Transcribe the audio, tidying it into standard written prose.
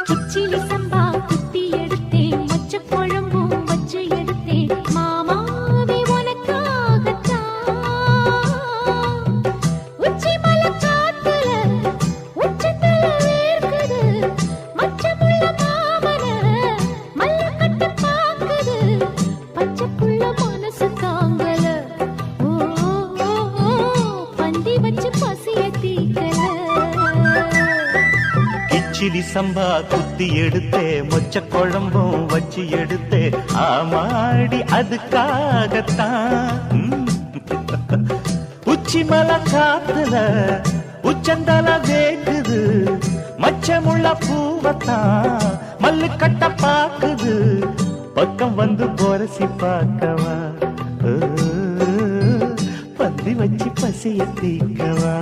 கிச்சிலி சம்பா குத்தி எடுத்தேன், மொச்ச குழம்பும் வச்சு எடுத்தேன், மாமாவே உனக்காகத்தான். உச்சி மலை காத்துல உச்சத்துல வேர்க்குது, மச்சமுள்ள மாமன மல்லக்கட்டு பாக்குது, பச்சைக்குள்ள மனசு தாங்கல. ஓ பந்தி வச்சு பசிய தீக்கல. கிச்சிலி சம்பா குத்தி எடுத்தே, மொச்ச குழம்பும் வச்சு எடுத்தே, ஆமாடி அதுக்காகத்தான். உச்சி மலை காத்துல உச்சந்தல வேக்குது, மச்சமுள்ள பூவத்தான் மல்லு கட்ட பாக்குது, பக்கம் வந்து போரசி பார்க்கவா, பந்தி வச்சு பசிய தீக்கவா.